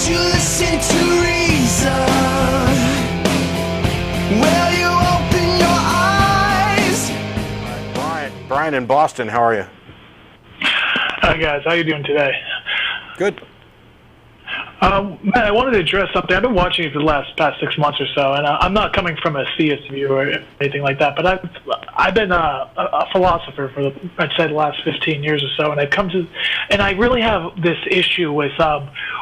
you listen to reason? Will you open your eyes? Brian in Boston, how are you? Hi guys, how you doing today? Good. Man, I wanted to address something. I've been watching you for the past 6 months or so, and I'm not coming from a theist view or anything like that, but I've been a philosopher for I'd say the last 15 years or so, and I really have this issue with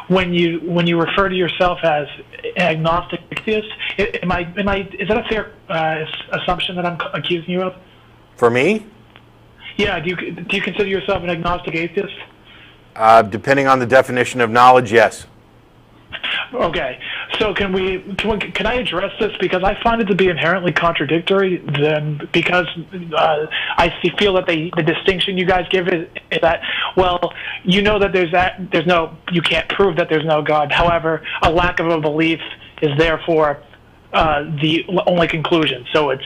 when you refer to yourself as agnostic atheist. Is that a fair assumption that I'm accusing you of? For me? Yeah. Do you consider yourself an agnostic atheist? Depending on the definition of knowledge, yes. Okay, so can I address this, because I find it to be inherently contradictory. Because I feel that the distinction you guys give is that, well, you know that you can't prove that there's no God. However, a lack of a belief is therefore the only conclusion. So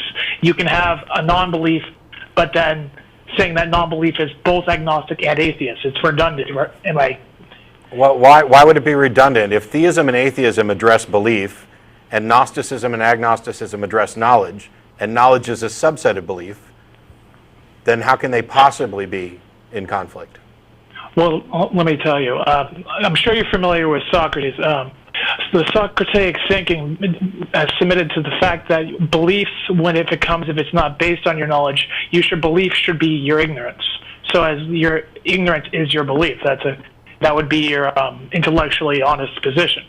you can have a non-belief, but then saying that non-belief is both agnostic and atheist. It's redundant. Am I? Well, why would it be redundant? If theism and atheism address belief, and Gnosticism and agnosticism address knowledge, and knowledge is a subset of belief, then how can they possibly be in conflict? Well, let me tell you. I'm sure you're familiar with Socrates. The Socratic thinking submitted to the fact that beliefs, if it's not based on your knowledge, belief should be your ignorance. So as your ignorance is your belief, that would be your intellectually honest position.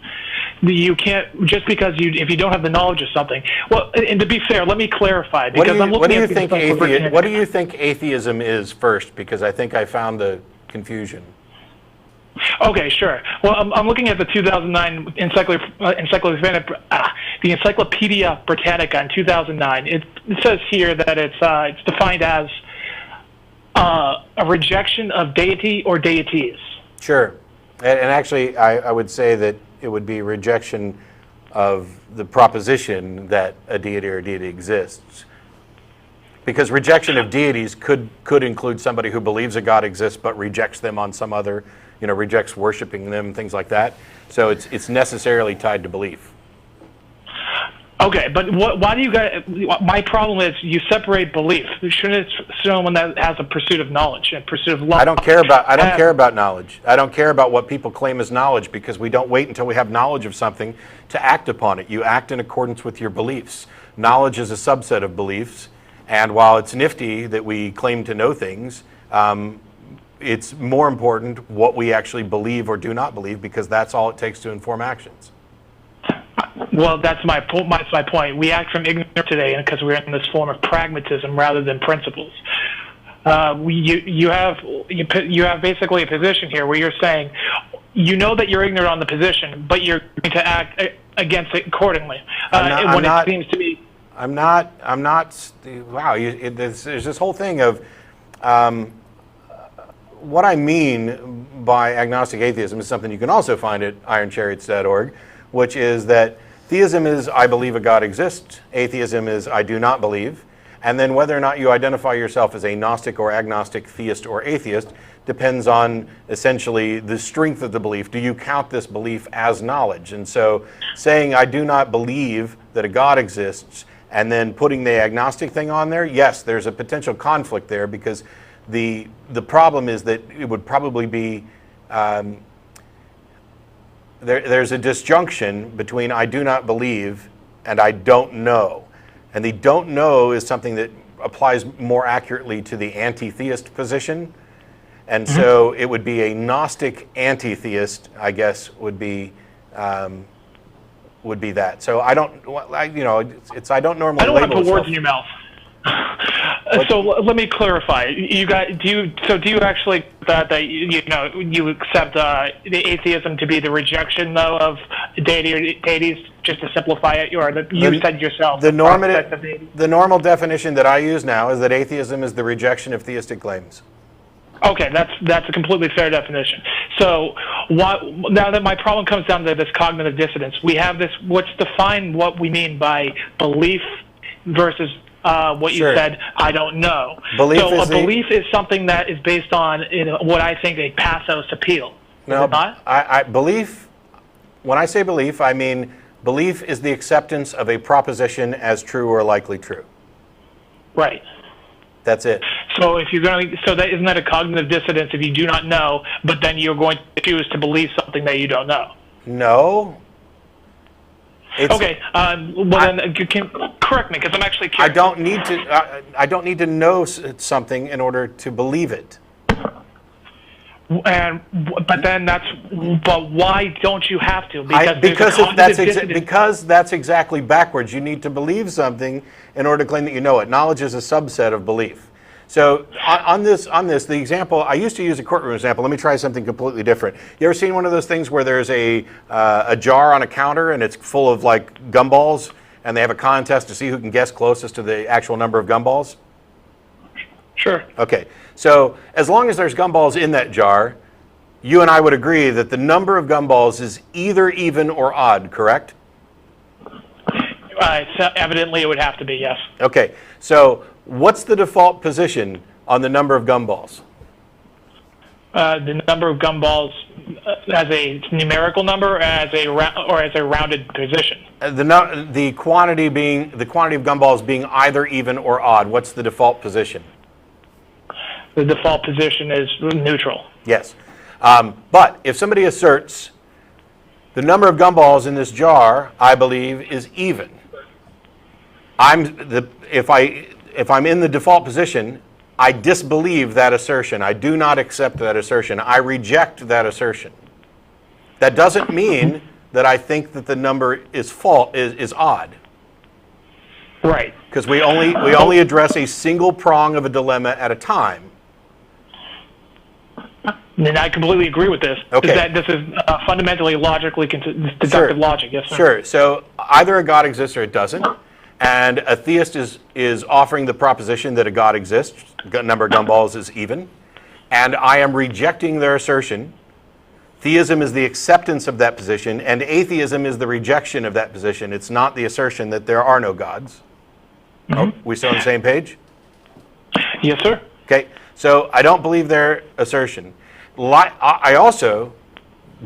You can't, just because if you don't have the knowledge of something. Well, and to be fair, let me clarify, because what do you think atheism is first? Because I think I found the confusion. Okay, sure. Well, I'm looking at the 2009 the Encyclopedia Britannica in 2009. It says here that it's defined as a rejection of deity or deities. Sure. And actually, I would say that it would be rejection of the proposition that a deity or deity exists. Because rejection of deities could include somebody who believes a God exists but rejects them on some other, rejects worshiping them, things like that. So it's necessarily tied to belief. Okay, but why do you guys? My problem is you separate belief. Shouldn't it someone that has a pursuit of knowledge and pursuit of love? I don't care about knowledge. I don't care about what people claim as knowledge, because we don't wait until we have knowledge of something to act upon it. You act in accordance with your beliefs. Knowledge is a subset of beliefs, and while it's nifty that we claim to know things, it's more important what we actually believe or do not believe, because that's all it takes to inform actions. Well, that's my point. We act from ignorance today because we're in this form of pragmatism rather than principles. You have basically a position here where you're saying, you know that you're ignorant on the position, but you're going to act against it accordingly. It seems to be. I'm not. Wow. There's this whole thing of. What I mean by agnostic atheism is something you can also find at ironchariots.org, which is that theism is I believe a God exists, atheism is I do not believe, and then whether or not you identify yourself as a Gnostic or agnostic, theist or atheist depends on essentially the strength of the belief. Do you count this belief as knowledge? And so saying I do not believe that a God exists and then putting the agnostic thing on there, yes, there's a potential conflict there, because the problem is that it would probably be there's a disjunction between I do not believe and I don't know, and the don't know is something that applies more accurately to the anti-theist position, and so it would be a Gnostic anti-theist, I guess, would be that. So I don't normally. I don't want to put words in your mouth. So let me clarify. You guys, do you actually that you accept the atheism to be the rejection though of deity or deities, just to simplify it, or you said yourself the normal definition that I use now is that atheism is the rejection of theistic claims. Okay, that's a completely fair definition. So now that my problem comes down to this cognitive dissonance, we have this. Let's define what we mean by belief versus what you said, I don't know. Belief is something that is based on what I think a pathos appeal. No, is it not? Belief when I say belief, I mean belief is the acceptance of a proposition as true or likely true. Right. That's it. So if you're going, so that isn't that a cognitive dissonance if you do not know, but then you're going to choose to believe something that you don't know? No. Okay. Then correct me, because I'm actually curious. I don't need to know something in order to believe it. But why don't you have to? Because that's exactly backwards. You need to believe something in order to claim that you know it. Knowledge is a subset of belief. So on this, the example, I used to use a courtroom example. Let me try something completely different. You ever seen one of those things where there's a jar on a counter and it's full of like gumballs, and they have a contest to see who can guess closest to the actual number of gumballs? Sure. Okay. So as long as there's gumballs in that jar, you and I would agree that the number of gumballs is either even or odd, correct? So evidently it would have to be, yes. Okay. So what's the default position on the number of gumballs? The number of gumballs as a numerical number, or as a rounded position. The quantity of gumballs being either even or odd. What's the default position? The default position is neutral. Yes. But if somebody asserts the number of gumballs in this jar, I believe, is even, if I'm in the default position, I disbelieve that assertion. I do not accept that assertion. I reject that assertion. That doesn't mean that I think that the number is odd. Right. Because we only address a single prong of a dilemma at a time. And I completely agree with this. Okay. That this is fundamentally logically deductive logic. Yes, sir. Sure. So either a God exists or it doesn't. And a theist is offering the proposition that a God exists, number of gumballs is even. And I am rejecting their assertion. Theism is the acceptance of that position, and atheism is the rejection of that position. It's not the assertion that there are no gods. Mm-hmm. Oh, we still on the same page? Yes, sir. Okay. So I don't believe their assertion. I also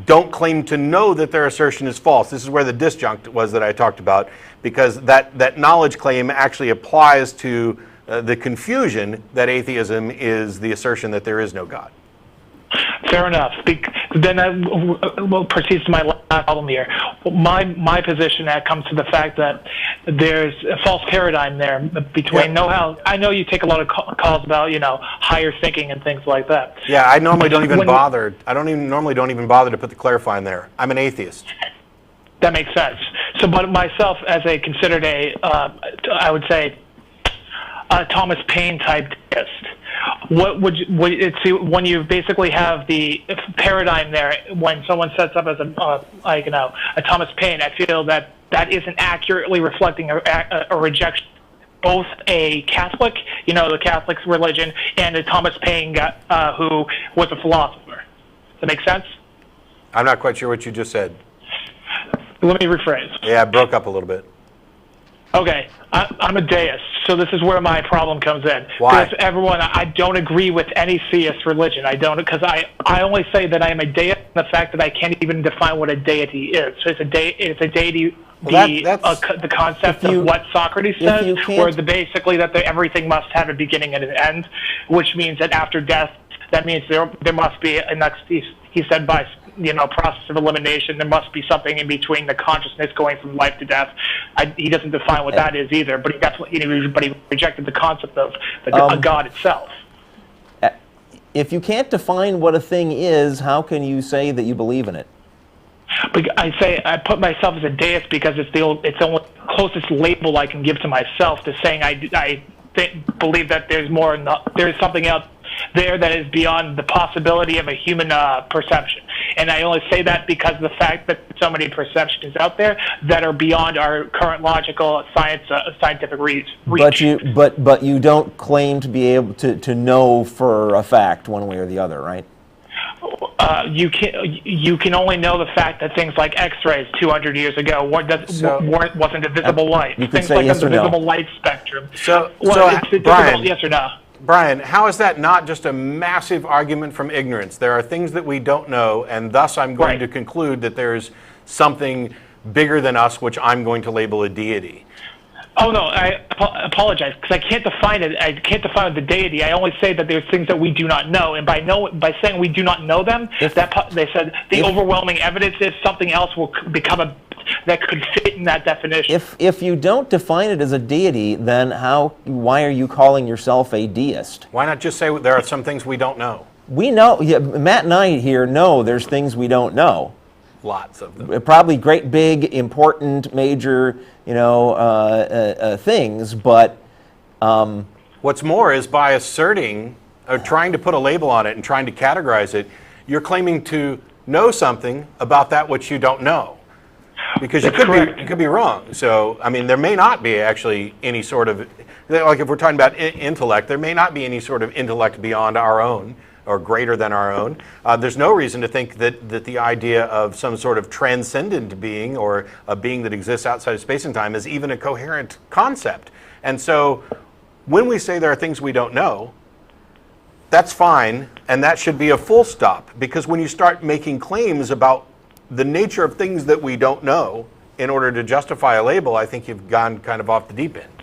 don't claim to know that their assertion is false. This is where the disjunct was that I talked about, because that knowledge claim actually applies to the confusion that atheism is the assertion that there is no God. Fair enough. Then I proceeds to my last problem here. My position that comes to the fact that there's a false paradigm there between know-how. I know you take a lot of calls about higher thinking and things like that. Yeah, I normally don't even bother. I normally don't even bother to put the clarifying there. I'm an atheist. That makes sense. So, but myself, as a considered I would say, a Thomas Paine type theist. When you basically have the paradigm there, when someone sets up as a Thomas Paine, I feel that isn't accurately reflecting a rejection, both a Catholic, the Catholic religion, and a Thomas Paine who was a philosopher. Does that make sense? I'm not quite sure what you just said. Let me rephrase. Yeah, it broke up a little bit. Okay, I'm a deist, so this is where my problem comes in. Why? Because I don't agree with any theist religion. I don't, because I only say that I am a deist in the fact that I can't even define what a deity is. So it's a deity. The concept of what Socrates says, where basically that everything must have a beginning and an end, which means that after death, that means there must be a next. He said by process of elimination, there must be something in between the consciousness going from life to death. He doesn't define what that is either, but he rejected the concept of a God itself. If you can't define what a thing is, how can you say that you believe in it? I put myself as a deist because it's the only closest label I can give to myself to saying I believe that there's something else there that is beyond the possibility of a human perception. And I only say that because of the fact that so many perceptions out there that are beyond our current logical scientific reach. But you don't claim to be able to know for a fact one way or the other, right? You can only know the fact that things like X-rays 200 years ago wasn't a visible light. You could things say like yes the or no. visible light spectrum. Brian, yes or no? Brian, how is that not just a massive argument from ignorance? There are things that we don't know, and thus I'm going to conclude that there's something bigger than us, which I'm going to label a deity. Oh no, I apologize because I can't define it. I can't define the deity. I only say that there's things that we do not know, and by saying we do not know them, they said the overwhelming evidence is something else will become that could fit in that definition. If you don't define it as a deity, then why are you calling yourself a deist? Why not just say there are some things we don't know? We know. Yeah, Matt and I here know there's things we don't know. Lots of them. Probably great, big, important, major, things, but... What's more is by asserting, or trying to put a label on it and trying to categorize it, you're claiming to know something about that which you don't know. Because you could be wrong. So, I mean, there may not be actually any sort of, like if we're talking about intellect, there may not be any sort of intellect beyond our own, or greater than our own. There's no reason to think that the idea of some sort of transcendent being or a being that exists outside of space and time is even a coherent concept. And so when we say there are things we don't know, that's fine, and that should be a full stop, because when you start making claims about the nature of things that we don't know in order to justify a label, I think you've gone kind of off the deep end.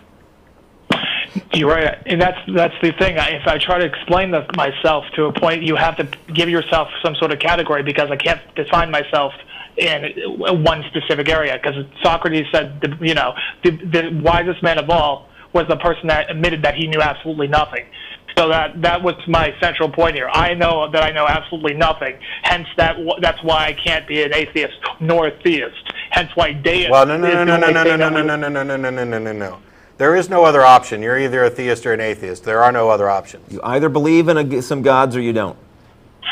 You're right, and that's the thing. If I try to explain myself to a point, you have to give yourself some sort of category, because I can't define myself in one specific area. Because Socrates said, the wisest man of all was the person that admitted that he knew absolutely nothing. So that was my central point here. I know that I know absolutely nothing. Hence, that's why I can't be an atheist nor a theist. Hence, why deist. Well, no. There is no other option. You're either a theist or an atheist. There are no other options. You either believe in some gods or you don't.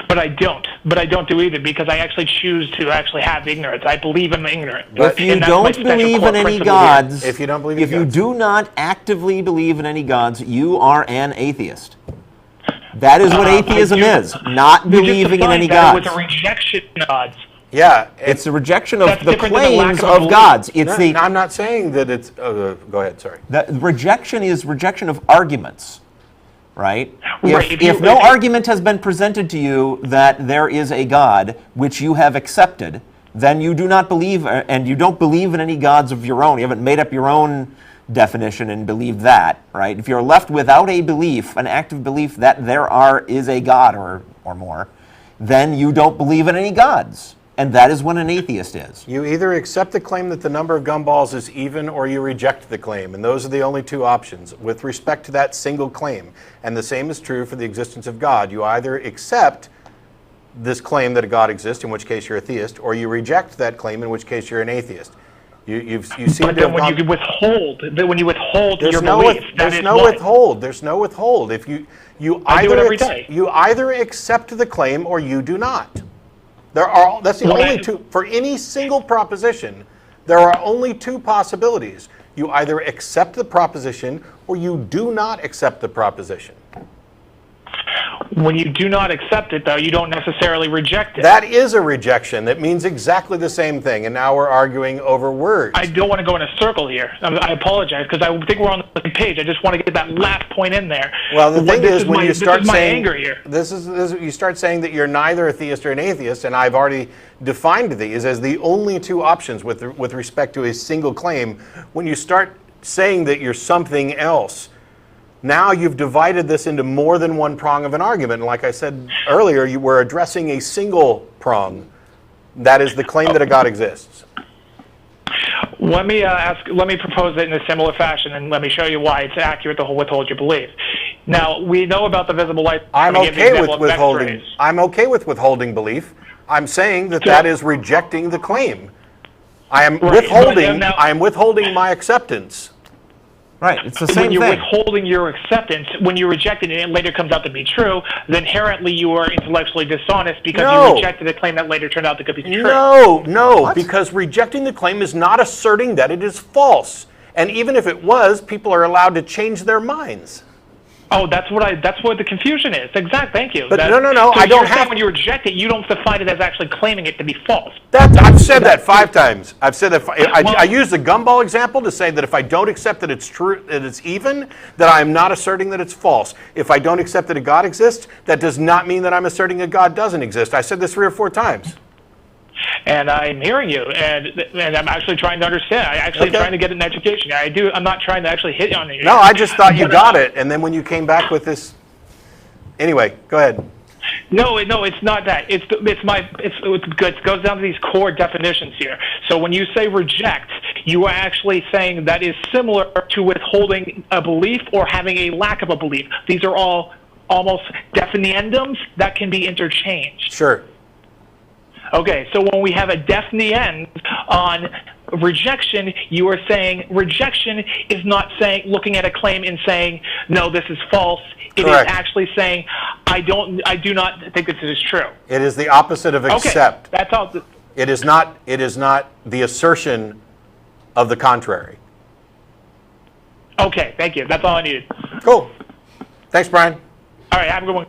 But I don't. But I don't do either, because I actually choose to actually have ignorance. I believe I'm ignorant. If you don't believe in any gods, if you don't believe, if you do not actively believe in any gods, you are an atheist. That is what atheism is. Not believing in any gods. With a rejection of gods. Yeah, it's a rejection of the claims of gods. I'm not saying that it's. Go ahead. Sorry. The rejection is rejection of arguments, right? If no argument has been presented to you that there is a God which you have accepted, then you do not believe, and you don't believe in any gods of your own. You haven't made up your own definition and believed that, right? If you're left without a belief, an active belief that there is a God or more, then you don't believe in any gods. And that is what an atheist is. You either accept the claim that the number of gumballs is even, or you reject the claim. And those are the only two options with respect to that single claim. And the same is true for the existence of God. You either accept this claim that a God exists, in which case you're a theist, or you reject that claim, in which case you're an atheist. You seem but to then when you withhold your belief, there's no withhold. There's no withhold. If you either accept the claim or you do not. That's the only two. For any single proposition, there are only two possibilities. You either accept the proposition or you do not accept the proposition. When you do not accept it, though, you don't necessarily reject it. That is a rejection. That means exactly the same thing, and now we're arguing over words. I don't want to go in a circle here. I apologize, because I think we're on the same page. I just want to get that last point in there. Well, the thing is, when you start saying anger here. You start saying that you're neither a theist or an atheist, and I've already defined these as the only two options with respect to a single claim. When you start saying that you're something else, now you've divided this into more than one prong of an argument. And like I said earlier, you were addressing a single prong. That is the claim that a God exists. Let me propose it in a similar fashion, and let me show you why it's accurate to withhold your belief. Now, we know about the visible light. I'm okay with withholding. I'm okay with withholding belief. I'm saying that is rejecting the claim. I am withholding my acceptance. Right, it's the same thing. When you're withholding your acceptance, when you reject it and it later comes out to be true, then inherently you are intellectually dishonest because you rejected a claim that later turned out to be true. No, because rejecting the claim is not asserting that it is false. And even if it was, people are allowed to change their minds. Oh, that's what the confusion is. Exact. Thank you. But no, so I don't have. When you reject it, you don't define it as actually claiming it to be false. I've said that 5 times. I've said that. I use the gumball example to say that if I don't accept that it's true, that it's even, that I am not asserting that it's false. If I don't accept that a God exists, that does not mean that I'm asserting a God doesn't exist. I said this 3 or 4 times. And I'm hearing you, and I'm actually trying to understand. I actually am trying to get an education. I'm not trying to actually hit on you. No, I just thought you got it, and then when you came back with this, anyway, go ahead. No, it's not that. It goes down to these core definitions here. So when you say reject, you are actually saying that is similar to withholding a belief or having a lack of a belief. These are all almost definiendums that can be interchanged. Sure. Okay, so when we have a definiend on rejection, you are saying rejection is not saying looking at a claim and saying no, this is false. It Correct. is actually saying I do not think this is true. It is the opposite of accept. Okay, that's all. It is not the assertion of the contrary. Okay, thank you. That's all I needed. Cool. Thanks, Brian. All right, have a good one.